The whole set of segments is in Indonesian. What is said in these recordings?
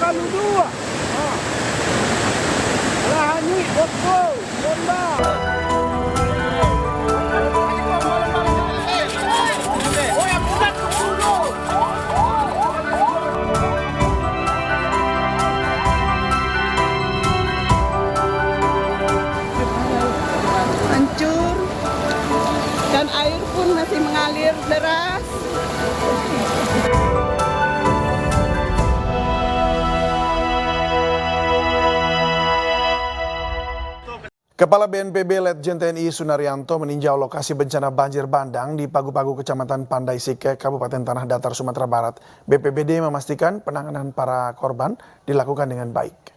kami dua. Lahan ini, bosku, Honda. Hancur dan air pun masih mengalir deras. Kepala BNPB Letjen TNI Sunaryanto meninjau lokasi bencana banjir bandang di Pagu-Pagu Kecamatan Pandai Sike, Kabupaten Tanah Datar, Sumatera Barat. BPBD memastikan penanganan para korban dilakukan dengan baik.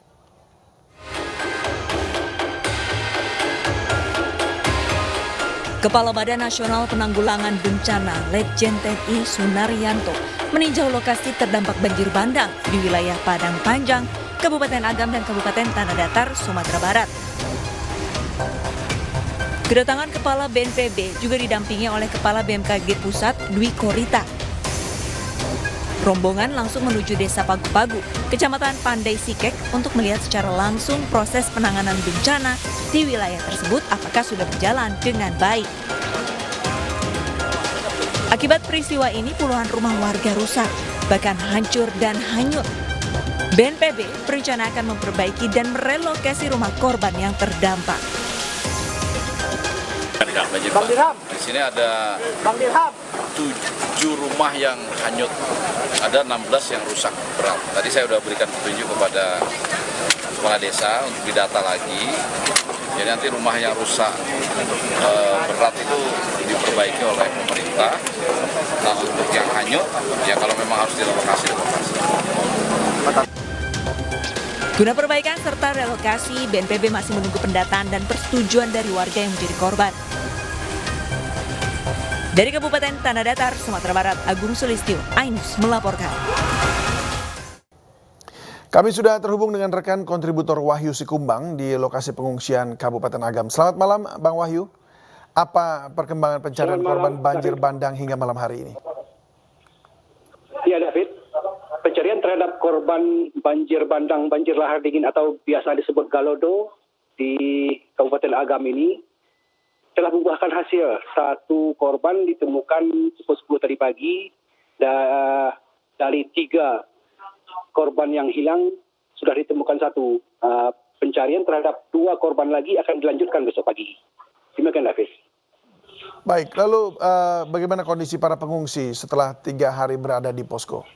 Kepala Badan Nasional Penanggulangan Bencana Letjen TNI Sunaryanto meninjau lokasi terdampak banjir bandang di wilayah Padang Panjang, Kabupaten Agam dan Kabupaten Tanah Datar, Sumatera Barat. Kedatangan Kepala BNPB juga didampingi oleh Kepala BMKG Pusat Dwi Korita. Rombongan langsung menuju Desa Pagu-Pagu, Kecamatan Pandai Sikek untuk melihat secara langsung proses penanganan bencana di wilayah tersebut apakah sudah berjalan dengan baik. Akibat peristiwa ini puluhan rumah warga rusak, bahkan hancur dan hanyut. BNPB berencana akan memperbaiki dan merelokasi rumah korban yang terdampak. Bang Dirham. Di sini ada Bang Dirham. 7 rumah yang hanyut, ada 16 yang rusak berat. Tadi saya sudah berikan petunjuk kepada kepala desa untuk didata lagi. Jadi nanti rumah yang rusak berat itu diperbaiki oleh pemerintah. Nah untuk yang hanyut, ya kalau memang harus direlokasi. Guna perbaikan serta relokasi, BNPB masih menunggu pendataan dan persetujuan dari warga yang menjadi korban. Dari Kabupaten Tanah Datar, Sumatera Barat, Agung Sulistyo, Ainus melaporkan. Kami sudah terhubung dengan rekan kontributor Wahyu Sikumbang di lokasi pengungsian Kabupaten Agam. Selamat malam, Bang Wahyu. Apa perkembangan pencarian korban banjir bandang hingga malam hari ini? Ya, David. Pencarian terhadap korban banjir bandang, banjir lahar dingin atau biasa disebut Galodo di Kabupaten Agam ini telah membuahkan hasil. 1 korban ditemukan pukul 10 tadi pagi. Dari 3 korban yang hilang sudah ditemukan 1. Pencarian terhadap 2 korban lagi akan dilanjutkan besok pagi. Demikian, David. Baik, lalu bagaimana kondisi para pengungsi setelah 3 hari berada di posko?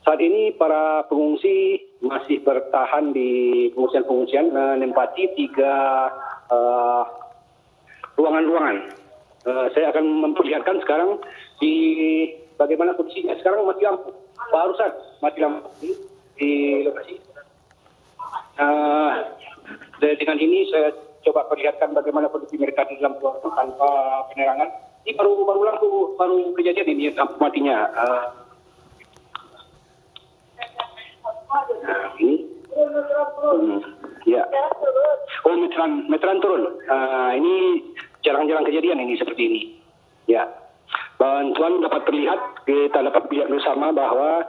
Saat ini para pengungsi masih bertahan di pengungsian-pengungsian, menempati 3 ruangan-ruangan. Saya akan memperlihatkan sekarang di bagaimana kondisinya. Sekarang mati lampu, barusan mati lampu di lokasi. Dengan ini saya coba perlihatkan bagaimana kondisi mereka di dalam ruangan tanpa penerangan. Ini baru kejadian ini lampu matinya. Ini, ya. Oh, meteran turun. Ini jarang-jarang kejadian ini seperti ini. Ya, bantuan dapat terlihat, kita dapat lihat bersama bahwa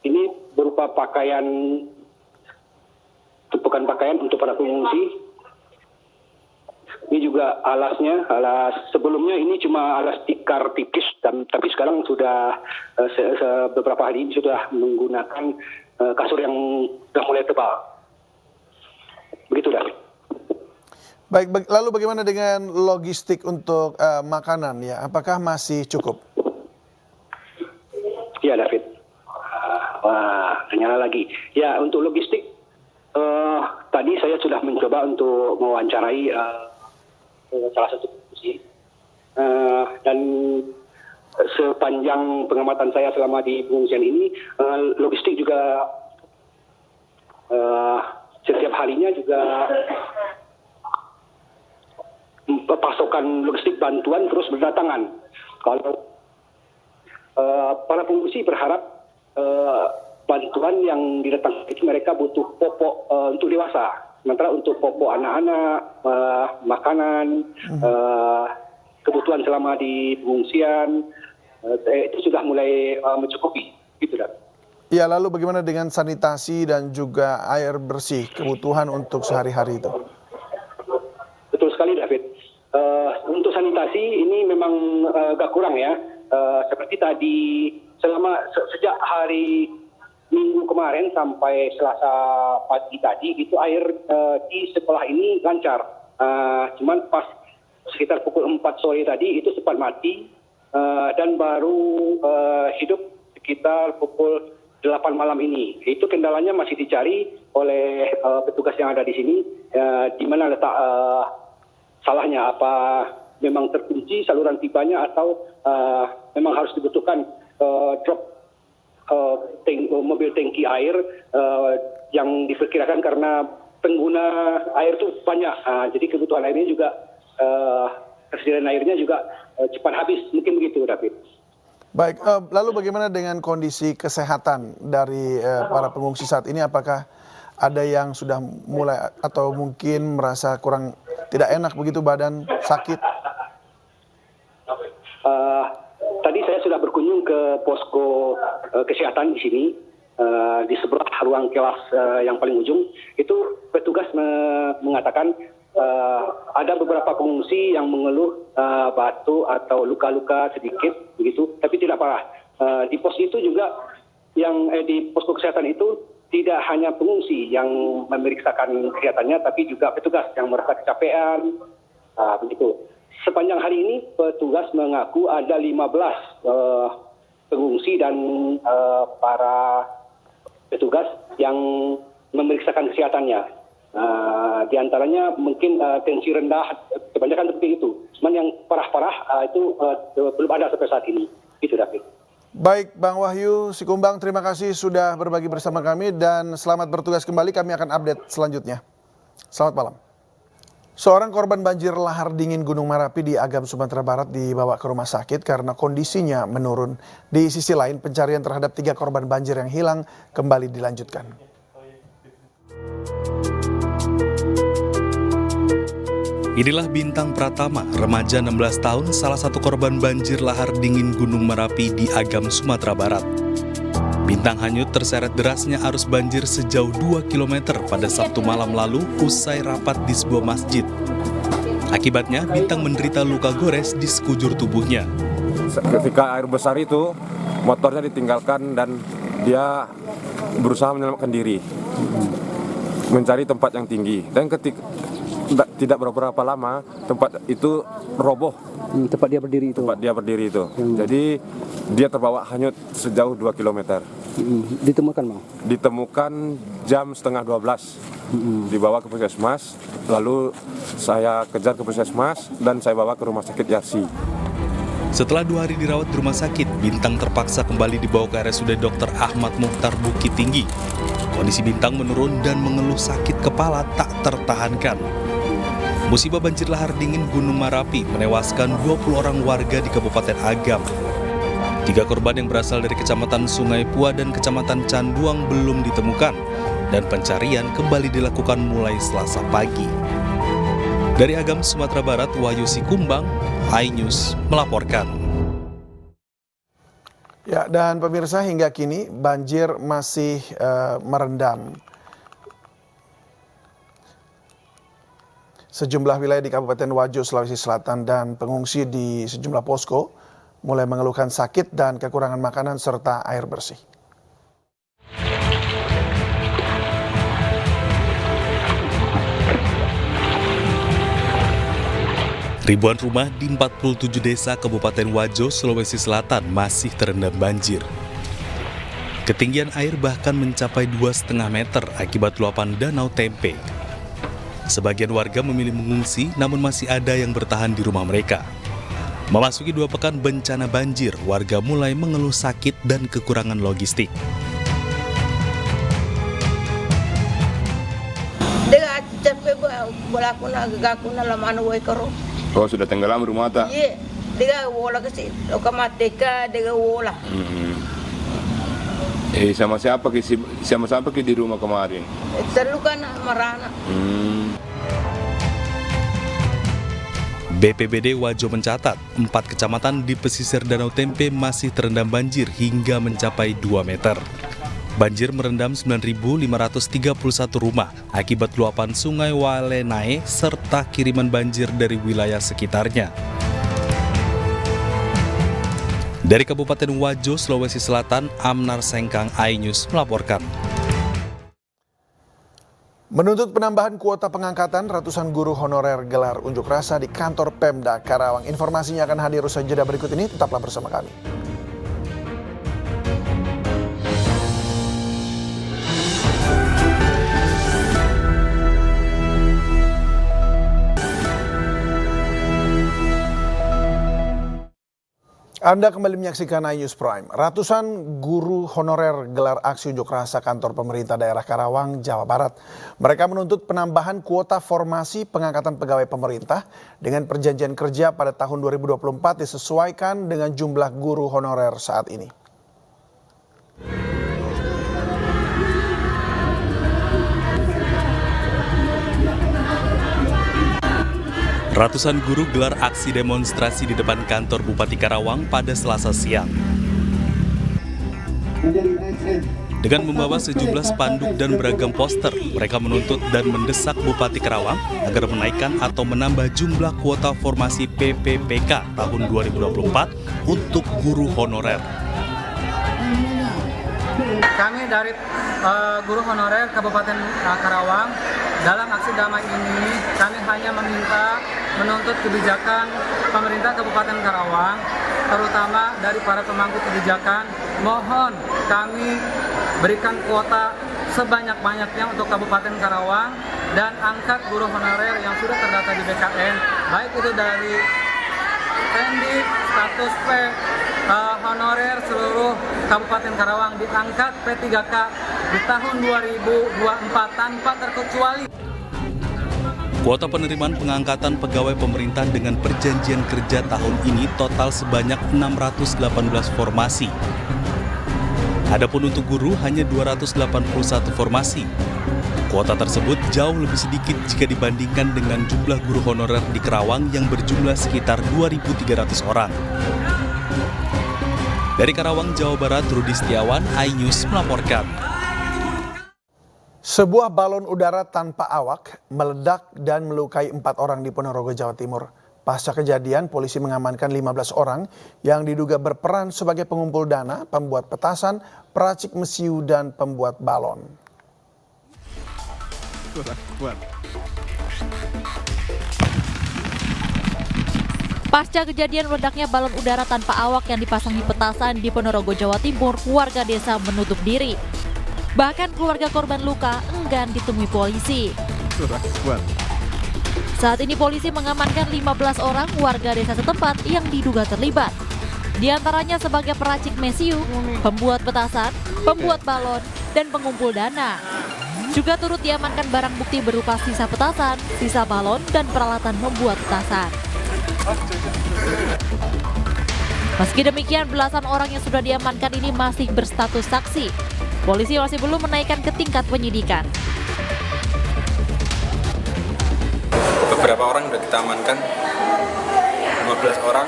ini berupa tumpukan pakaian untuk para pengungsi. Ini juga alas sebelumnya ini cuma alas tikar tipis, tapi sekarang sudah beberapa hari ini sudah menggunakan kasur yang sudah mulai tebal. Begitu, David. Baik, lalu bagaimana dengan logistik untuk makanan ya? Apakah masih cukup? Ya, David. Ternyata lagi. Ya, untuk logistik tadi saya sudah mencoba untuk mewawancarai salah satu pengungsi, dan sepanjang pengamatan saya selama di pengungsian ini, logistik juga setiap harinya juga pasokan logistik bantuan terus berdatangan. Kalau para pengungsi berharap bantuan yang didatangkan itu mereka butuh popok untuk dewasa. Sementara untuk popok anak-anak, makanan, kebutuhan selama di pengungsian, itu sudah mulai mencukupi, gitu dah. Ya, lalu bagaimana dengan sanitasi dan juga air bersih, kebutuhan untuk sehari-hari itu? Betul sekali, David. Untuk sanitasi ini memang agak kurang ya. Seperti tadi, sejak hari Minggu kemarin sampai Selasa pagi tadi, itu air di sekolah ini lancar. Cuman pas sekitar pukul 4 sore tadi itu sempat mati dan baru hidup sekitar pukul 8 malam ini. Itu kendalanya masih dicari oleh petugas yang ada di sini, di mana letak salahnya, apa memang terkunci saluran pipanya atau memang harus dibutuhkan drop mobil tangki air yang diperkirakan karena pengguna air itu banyak. Jadi kebutuhan airnya juga, persediaan airnya juga cepat habis, mungkin begitu, David. Baik, lalu bagaimana dengan kondisi kesehatan dari para pengungsi saat ini? Apakah ada yang sudah mulai atau mungkin merasa kurang tidak enak begitu, badan sakit? Tadi saya sudah berkunjung ke posko kesehatan di sini, di sebelah ruang kelas yang paling ujung. Itu petugas mengatakan ada beberapa pengungsi yang mengeluh batuk atau luka-luka sedikit begitu, tapi tidak parah. Di pos itu juga di posko kesehatan itu tidak hanya pengungsi yang memeriksakan kesehatannya, tapi juga petugas yang merasa kecapean, begitu. Sepanjang hari ini petugas mengaku ada 15 pengungsi dan para petugas yang memeriksakan kesehatannya. Di antaranya mungkin tensi rendah, kebanyakan seperti itu. Cuman yang parah-parah itu belum ada sampai saat ini. Itu, David. Baik, Bang Wahyu Sikumbang, terima kasih sudah berbagi bersama kami dan selamat bertugas kembali. Kami akan update selanjutnya. Selamat malam. Seorang korban banjir lahar dingin Gunung Merapi di Agam, Sumatera Barat dibawa ke rumah sakit karena kondisinya menurun. Di sisi lain, pencarian terhadap 3 korban banjir yang hilang kembali dilanjutkan. Inilah Bintang Pratama, remaja 16 tahun, salah satu korban banjir lahar dingin Gunung Merapi di Agam, Sumatera Barat. Bintang hanyut terseret derasnya arus banjir sejauh 2 km pada Sabtu malam lalu usai rapat di sebuah masjid. Akibatnya, Bintang menderita luka gores di sekujur tubuhnya. Ketika air besar itu, motornya ditinggalkan dan dia berusaha menyelamatkan diri, mencari tempat yang tinggi. Dan ketika tidak beberapa lama, tempat itu roboh. Tempat dia berdiri itu. Jadi dia terbawa hanyut sejauh 2 km. Ditemukan, Bang? Ditemukan jam setengah 12. Dibawa ke puskesmas, lalu saya kejar ke puskesmas dan saya bawa ke rumah sakit Yarsi. Setelah 2 hari dirawat di rumah sakit, Bintang terpaksa kembali dibawa ke RSUD Dr. Ahmad Mukhtar Bukit Tinggi. Kondisi Bintang menurun dan mengeluh sakit kepala tak tertahankan. Musibah banjir lahar dingin Gunung Merapi menewaskan 20 orang warga di Kabupaten Agam. 3 korban yang berasal dari Kecamatan Sungai Pua dan Kecamatan Canduang belum ditemukan, dan pencarian kembali dilakukan mulai Selasa pagi. Dari Agam, Sumatera Barat, Wahyu Sikumbang, iNews melaporkan. Ya, dan pemirsa, hingga kini banjir masih merendam sejumlah wilayah di Kabupaten Wajo, Sulawesi Selatan, dan pengungsi di sejumlah posko mulai mengeluhkan sakit dan kekurangan makanan serta air bersih. Ribuan rumah di 47 desa Kabupaten Wajo, Sulawesi Selatan masih terendam banjir. Ketinggian air bahkan mencapai 2,5 meter akibat luapan Danau Tempe. Sebagian warga memilih mengungsi, namun masih ada yang bertahan di rumah mereka. Memasuki 2 pekan bencana banjir, warga mulai mengeluh sakit dan kekurangan logistik. Oh, sudah tenggelam rumah tak? Iya, dia wola kasi, okamateka dia wola. Sama siapa ke di rumah kemarin? Terluka na marana. BPBD Wajo mencatat 4 kecamatan di pesisir Danau Tempe masih terendam banjir hingga mencapai 2 meter. Banjir merendam 9.531 rumah akibat luapan Sungai Walenae serta kiriman banjir dari wilayah sekitarnya. Dari Kabupaten Wajo, Sulawesi Selatan, Amnar Sengkang, iNews melaporkan. Menuntut penambahan kuota pengangkatan, ratusan guru honorer gelar unjuk rasa di kantor Pemda Karawang. Informasinya akan hadir usai jeda berikut ini, tetaplah bersama kami. Anda kembali menyaksikan iNews Prime. Ratusan guru honorer gelar aksi unjuk rasa kantor pemerintah daerah Karawang, Jawa Barat. Mereka menuntut penambahan kuota formasi pengangkatan pegawai pemerintah dengan perjanjian kerja pada tahun 2024 disesuaikan dengan jumlah guru honorer saat ini. Ratusan guru gelar aksi demonstrasi di depan kantor Bupati Karawang pada Selasa siang. Dengan membawa sejumlah spanduk dan beragam poster, mereka menuntut dan mendesak Bupati Karawang agar menaikkan atau menambah jumlah kuota formasi PPPK tahun 2024 untuk guru honorer. Kami dari guru honorer Kabupaten Karawang, dalam aksi damai ini kami hanya menuntut kebijakan pemerintah Kabupaten Karawang, terutama dari para pemangku kebijakan. Mohon kami berikan kuota sebanyak-banyaknya untuk Kabupaten Karawang dan angkat guru honorer yang sudah terdata di BKN, baik itu dari Pendik, status P, honorer seluruh Kabupaten Karawang diangkat P3K di tahun 2024 tanpa terkecuali. Kuota penerimaan pengangkatan pegawai pemerintah dengan perjanjian kerja tahun ini total sebanyak 618 formasi. Adapun untuk guru hanya 281 formasi. Kuota tersebut jauh lebih sedikit jika dibandingkan dengan jumlah guru honorer di Karawang yang berjumlah sekitar 2.300 orang. Dari Karawang, Jawa Barat, Rudi Setiawan, iNews melaporkan. Sebuah balon udara tanpa awak meledak dan melukai 4 orang di Ponorogo, Jawa Timur. Pasca kejadian, polisi mengamankan 15 orang yang diduga berperan sebagai pengumpul dana, pembuat petasan, peracik mesiu, dan pembuat balon. Pasca kejadian meledaknya balon udara tanpa awak yang dipasangi petasan di Ponorogo, Jawa Timur, warga desa menutup diri. Bahkan keluarga korban luka enggan ditemui polisi. Saat ini polisi mengamankan 15 orang warga desa setempat yang diduga terlibat. Di antaranya sebagai peracik mesiu, pembuat petasan, pembuat balon, dan pengumpul dana. Juga turut diamankan barang bukti berupa sisa petasan, sisa balon, dan peralatan membuat petasan. Meski demikian, belasan orang yang sudah diamankan ini masih berstatus saksi. Polisi masih belum menaikkan ke tingkat penyidikan. Beberapa orang sudah kita amankan, 15 orang,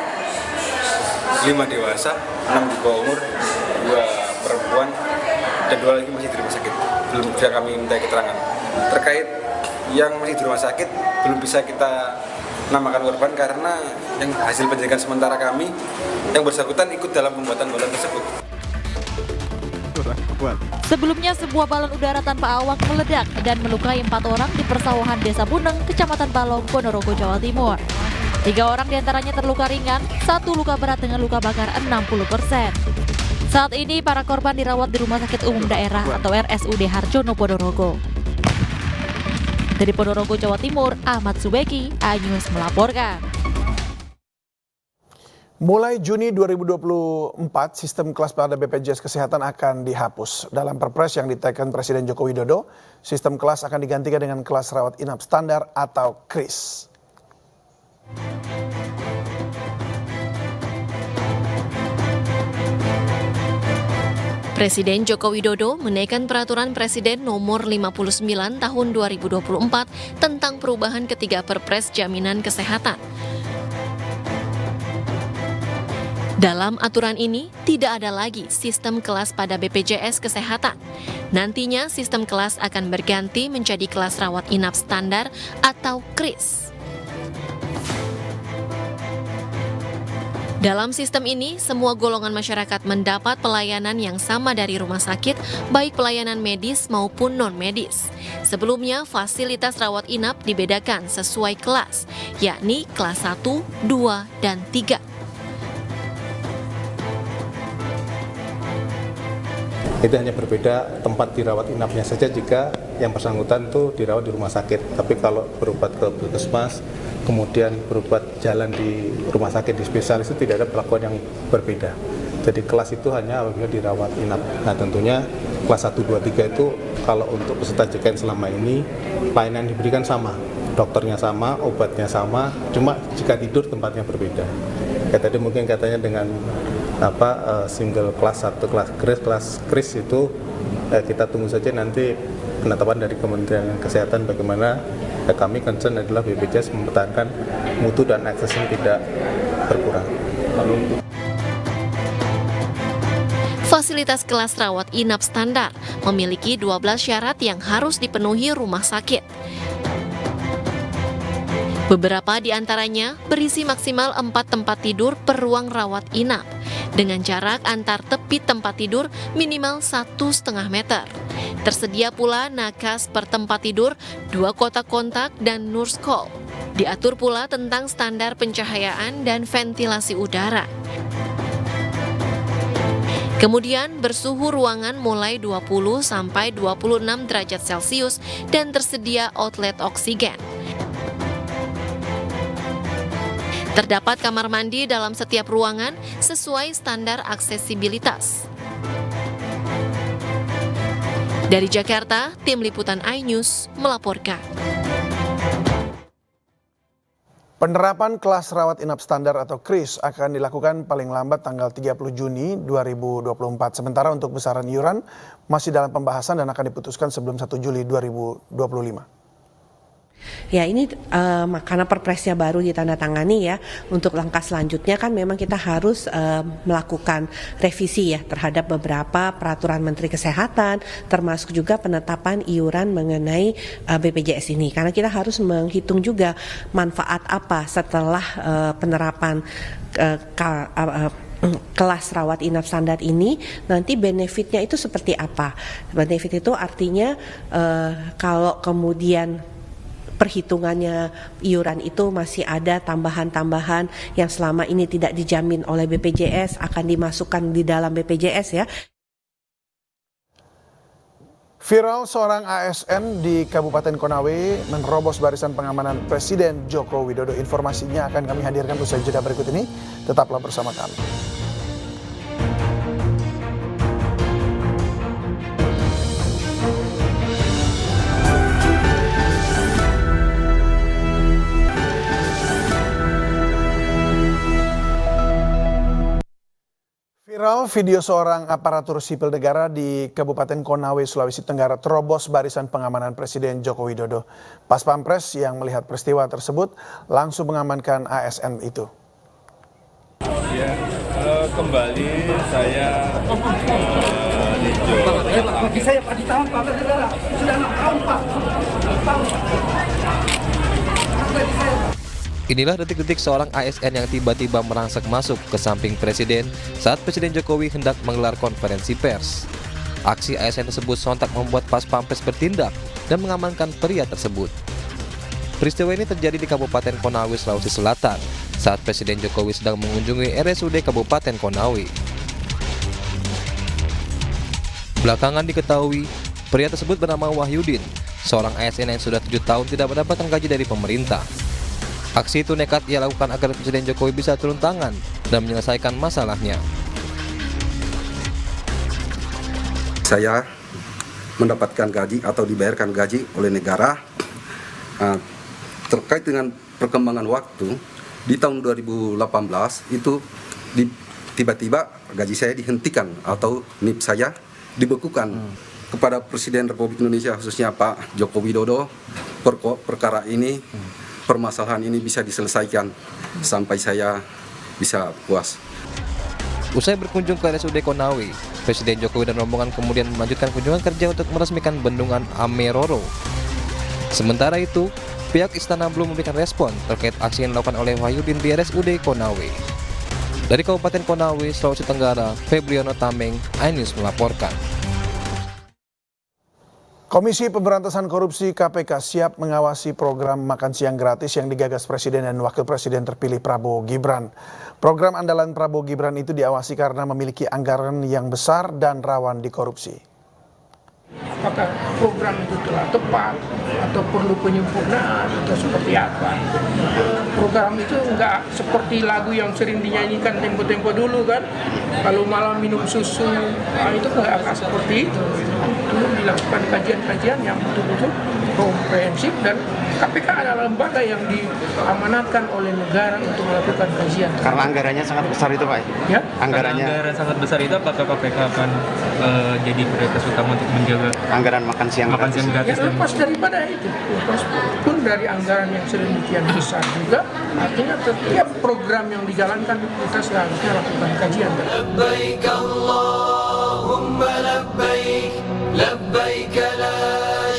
5 dewasa, 6 di bawah umur, 2 perempuan, dan 2 lagi masih di rumah sakit. Belum bisa kami minta keterangan. Terkait yang masih di rumah sakit, belum bisa kita namakan korban karena yang hasil penyelidikan sementara kami, yang bersangkutan ikut dalam pembuatan balon tersebut. Sebelumnya sebuah balon udara tanpa awak meledak dan melukai 4 orang di persawahan Desa Buneng, Kecamatan Balong, Ponorogo, Jawa Timur. 3 orang diantaranya terluka ringan, 1 luka berat dengan luka bakar 60%. Saat ini para korban dirawat di Rumah Sakit Umum Daerah atau RSUD Harjono, Ponorogo. Dari Ponorogo, Jawa Timur, Ahmad Subeki, iNews melaporkan. Mulai Juni 2024, sistem kelas pada BPJS Kesehatan akan dihapus. Dalam Perpres yang diteken Presiden Joko Widodo, sistem kelas akan digantikan dengan kelas rawat inap standar atau KRIS. Presiden Joko Widodo menaikkan Peraturan Presiden Nomor 59 Tahun 2024 tentang perubahan ketiga Perpres Jaminan Kesehatan. Dalam aturan ini, tidak ada lagi sistem kelas pada BPJS Kesehatan. Nantinya, sistem kelas akan berganti menjadi kelas rawat inap standar atau KRIS. Dalam sistem ini, semua golongan masyarakat mendapat pelayanan yang sama dari rumah sakit, baik pelayanan medis maupun non-medis. Sebelumnya, fasilitas rawat inap dibedakan sesuai kelas, yakni kelas 1, 2, dan 3. Itu hanya berbeda tempat dirawat inapnya saja jika yang bersangkutan itu dirawat di rumah sakit. Tapi kalau berobat ke puskesmas, kemudian berobat jalan di rumah sakit di spesialis itu tidak ada perlakuan yang berbeda. Jadi kelas itu hanya apabila dirawat inap. Nah tentunya kelas 1, 2, 3 itu kalau untuk peserta JKN selama ini pelayanan diberikan sama. Dokternya sama, obatnya sama, cuma jika tidur tempatnya berbeda. Kayak tadi mungkin katanya dengan single kelas 1, kelas KRIS itu kita tunggu saja nanti penetapan dari Kementerian Kesehatan bagaimana. Kami concern adalah BPJS mempertahankan mutu dan aksesnya tidak berkurang. Fasilitas kelas rawat inap standar memiliki 12 syarat yang harus dipenuhi rumah sakit. Beberapa di antaranya berisi maksimal 4 tempat tidur per ruang rawat inap, dengan jarak antar tepi tempat tidur minimal 1,5 meter. Tersedia pula nakas per tempat tidur, 2 kotak kontak, dan nurse call. Diatur pula tentang standar pencahayaan dan ventilasi udara. Kemudian bersuhu ruangan mulai 20 sampai 26 derajat Celcius dan tersedia outlet oksigen. Terdapat kamar mandi dalam setiap ruangan sesuai standar aksesibilitas. Dari Jakarta, Tim Liputan iNews melaporkan. Penerapan kelas rawat inap standar atau KRIS akan dilakukan paling lambat tanggal 30 Juni 2024. Sementara untuk besaran iuran masih dalam pembahasan dan akan diputuskan sebelum 1 Juli 2025. Ya ini karena perpresnya baru ditandatangani ya, untuk langkah selanjutnya kan memang kita harus melakukan revisi ya terhadap beberapa peraturan Menteri Kesehatan, termasuk juga penetapan iuran mengenai BPJS ini. Karena kita harus menghitung juga manfaat apa setelah penerapan kelas rawat inap standar ini, nanti benefitnya itu seperti apa. Benefit itu artinya kalau kemudian perhitungannya iuran itu masih ada tambahan-tambahan yang selama ini tidak dijamin oleh BPJS akan dimasukkan di dalam BPJS ya. Viral seorang ASN di Kabupaten Konawe menerobos barisan pengamanan Presiden Joko Widodo. Informasinya akan kami hadirkan usai jeda berikut ini. Tetaplah bersama kami. Viral video seorang aparatur sipil negara di Kabupaten Konawe, Sulawesi Tenggara terobos barisan pengamanan Presiden Joko Widodo. Pas Pampres yang melihat peristiwa tersebut langsung mengamankan ASN itu. Ya, kembali saya Saya Pak ditahan Pak Saudara. Sudah 6 tahun Pak. Inilah detik-detik seorang ASN yang tiba-tiba merangsek masuk ke samping Presiden saat Presiden Jokowi hendak menggelar konferensi pers. Aksi ASN tersebut sontak membuat Pas Pampres bertindak dan mengamankan pria tersebut. Peristiwa ini terjadi di Kabupaten Konawe, Sulawesi Selatan saat Presiden Jokowi sedang mengunjungi RSUD Kabupaten Konawe. Belakangan diketahui, pria tersebut bernama Wahyudin, seorang ASN yang sudah 7 tahun tidak mendapatkan gaji dari pemerintah. Aksi itu nekat ia lakukan agar Presiden Jokowi bisa turun tangan dan menyelesaikan masalahnya. Saya mendapatkan gaji atau dibayarkan gaji oleh negara. Terkait dengan perkembangan waktu, di tahun 2018 itu tiba-tiba gaji saya dihentikan atau NIP saya dibekukan. Kepada Presiden Republik Indonesia khususnya Pak Joko Widodo, perkara ini, permasalahan ini bisa diselesaikan sampai saya bisa puas. Usai berkunjung ke RSUD Konawe, Presiden Jokowi dan rombongan kemudian melanjutkan kunjungan kerja untuk meresmikan bendungan Ameroro. Sementara itu, pihak istana belum memberikan respon terkait aksi yang dilakukan oleh Wahyudin di RSUD Konawe. Dari Kabupaten Konawe, Sulawesi Tenggara, Febriano Tameng, iNews melaporkan. Komisi Pemberantasan Korupsi KPK siap mengawasi program makan siang gratis yang digagas Presiden dan Wakil Presiden terpilih Prabowo Gibran. Program andalan Prabowo Gibran itu diawasi karena memiliki anggaran yang besar dan rawan dikorupsi. Apakah program itu telah tepat atau perlu penyempurnaan atau seperti apa? Program itu enggak seperti lagu yang sering dinyanyikan tempo-tempo dulu kan, kalau malam minum susu, itu enggak seperti itu. Itu dilakukan kajian-kajian yang betul-betul komprehensif, dan KPK adalah lembaga yang diamanatkan oleh negara untuk melakukan kajian. Karena anggarannya sangat besar itu Pak? Ya? Anggaran sangat besar itu, apakah KPK akan jadi prioritas utama untuk menjaga anggaran makan siang gratis? Ya, lepas daripada itu, lepas pun dari anggaran yang sedemikian besar juga, artinya setiap program yang dijalankan kita seharusnya lakukan kajian. Labbaik Allahumma labbaik, labbaik la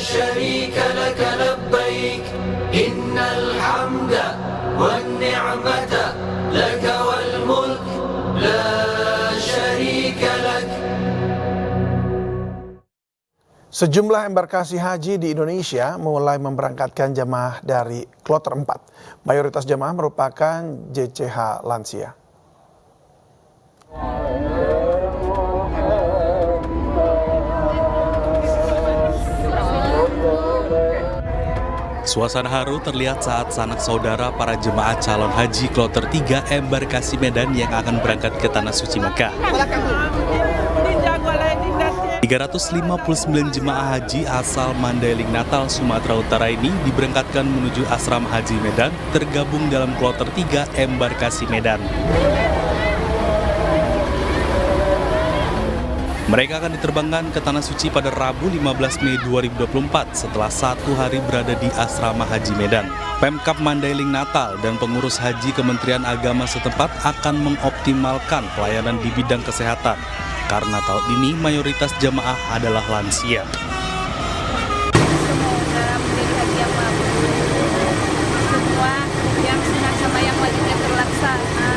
syarika laka labbaik, innal hamda wan ni'mata laka wal mulk la syarika lak. Sejumlah embarkasi haji di Indonesia mulai memberangkatkan jemaah dari kloter 4. Mayoritas jemaah merupakan JCH lansia. Suasana haru terlihat saat sanak saudara para jemaah calon haji kloter 3 embarkasi Medan yang akan berangkat ke Tanah Suci Mekah. 359 jemaah haji asal Mandailing Natal, Sumatera Utara ini diberangkatkan menuju Asrama Haji Medan, tergabung dalam kloter 3 embarkasi Medan. Mereka akan diterbangkan ke Tanah Suci pada Rabu 15 Mei 2024 setelah 1 hari berada di Asrama Haji Medan. Pemkab Mandailing Natal dan pengurus haji Kementerian Agama setempat akan mengoptimalkan pelayanan di bidang kesehatan, karena tahun ini mayoritas jemaah adalah lansia. Semua yang sunat sama yang wajibnya terlaksana,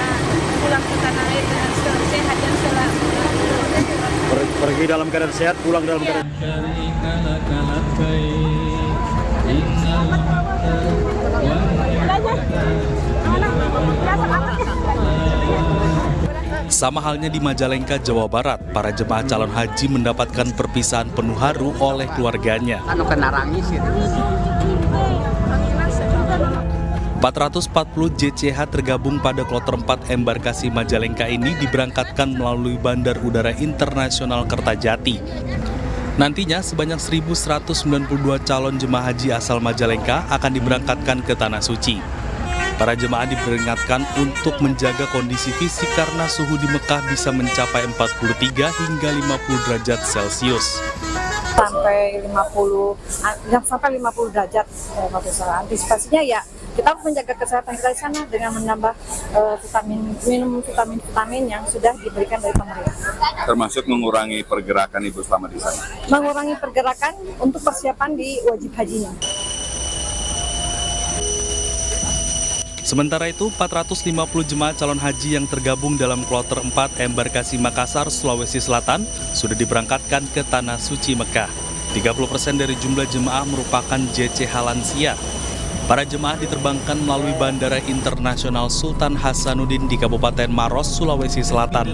pulang ke tanah air dengan sehat dan selamat. Pergi dalam keadaan sehat, pulang dalam keadaan Sama halnya di Majalengka, Jawa Barat, para jemaah calon haji mendapatkan perpisahan penuh haru oleh keluarganya. 440 JCH tergabung pada kloter 4 embarkasi Majalengka ini diberangkatkan melalui Bandar Udara Internasional Kertajati. Nantinya sebanyak 1.192 calon jemaah haji asal Majalengka akan diberangkatkan ke Tanah Suci. Para jemaah diperingatkan untuk menjaga kondisi fisik karena suhu di Mekah bisa mencapai 43 hingga 50 derajat Celcius. Sampai 50 derajat, antisipasinya ya kita harus menjaga kesehatan kita di sana dengan menambah minum vitamin yang sudah diberikan dari pemerintah. Termasuk mengurangi pergerakan Ibu selama di sana. Mengurangi pergerakan untuk persiapan di wajib hajinya. Sementara itu, 450 jemaah calon haji yang tergabung dalam kloter 4 embarkasi Makassar, Sulawesi Selatan sudah diberangkatkan ke Tanah Suci Mekah. 30% dari jumlah jemaah merupakan JCH lansia. Para jemaah diterbangkan melalui Bandara Internasional Sultan Hasanuddin di Kabupaten Maros, Sulawesi Selatan.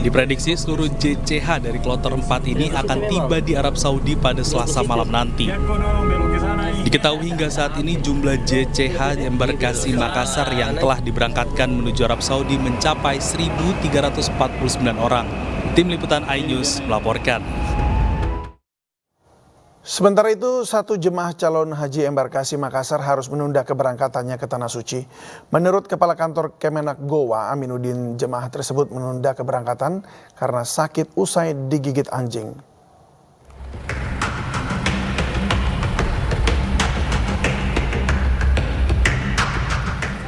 Diprediksi seluruh JCH dari kloter 4 ini akan tiba di Arab Saudi pada Selasa malam nanti. Diketahui hingga saat ini jumlah JCH embarkasi Makassar yang telah diberangkatkan menuju Arab Saudi mencapai 1.349 orang. Tim Liputan iNews melaporkan. Sementara itu, satu jemaah calon haji embarkasi Makassar harus menunda keberangkatannya ke Tanah Suci. Menurut Kepala Kantor Kemenak Goa, Aminuddin, jemaah tersebut menunda keberangkatan karena sakit usai digigit anjing.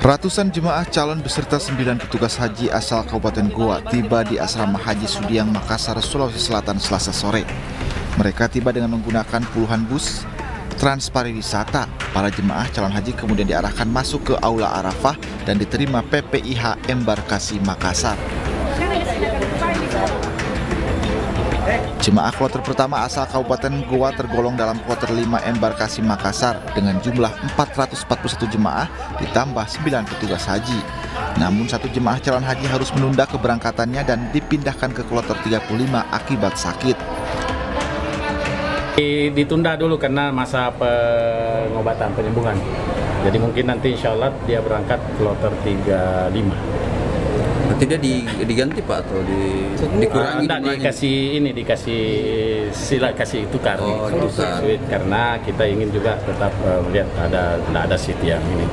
Ratusan jemaah calon beserta 9 petugas haji asal Kabupaten Goa tiba di Asrama Haji Sudiang, Makassar, Sulawesi Selatan Selasa sore. Mereka tiba dengan menggunakan puluhan bus Transpariwisata. Para jemaah calon haji kemudian diarahkan masuk ke Aula Arafah dan diterima PPIH Embarkasi Makassar. Jemaah kloter pertama asal Kabupaten Goa tergolong dalam kloter 5 Embarkasi Makassar dengan jumlah 441 jemaah ditambah 9 petugas haji. Namun satu jemaah calon haji harus menunda keberangkatannya dan dipindahkan ke kloter 35 akibat sakit. Ditunda dulu karena masa pengobatan penyembuhan. Jadi mungkin nanti insya Allah dia berangkat kloter 35. Berarti dia diganti Pak atau dikurangi? Dikasih tukar. Karena kita ingin juga tetap melihat ada seat yang ini.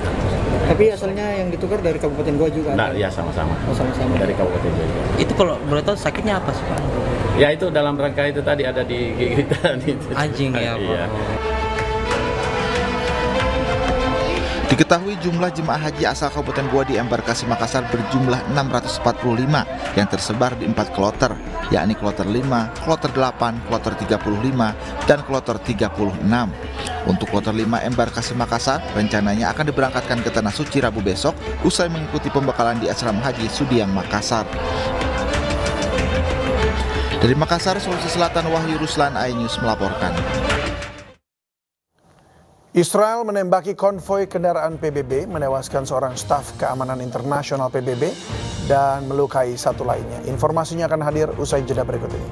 Tapi asalnya yang ditukar dari Kabupaten Goa juga? Nah, ya sama-sama. Sama-sama. Dari Kabupaten Goa juga. Itu kalau boleh tahu sakitnya apa sih Pak? Ya itu dalam rangka itu tadi ada di gigitan itu. Anjing ya Pak. Iya. Diketahui jumlah jemaah haji asal Kabupaten Goa di Embarkasi Makassar berjumlah 645 yang tersebar di 4 kloter, yakni kloter 5, kloter 8, kloter 35, dan kloter 36. Untuk kloter 5 Embarkasi Makassar, rencananya akan diberangkatkan ke Tanah Suci Rabu besok usai mengikuti pembekalan di Asrama Haji Sudiang Makassar. Dari Makassar, Sulawesi Selatan, Wahyu Ruslan, iNews melaporkan. Israel menembaki konvoi kendaraan PBB, menewaskan seorang staf keamanan internasional PBB dan melukai satu lainnya. Informasinya akan hadir usai jeda berikut ini.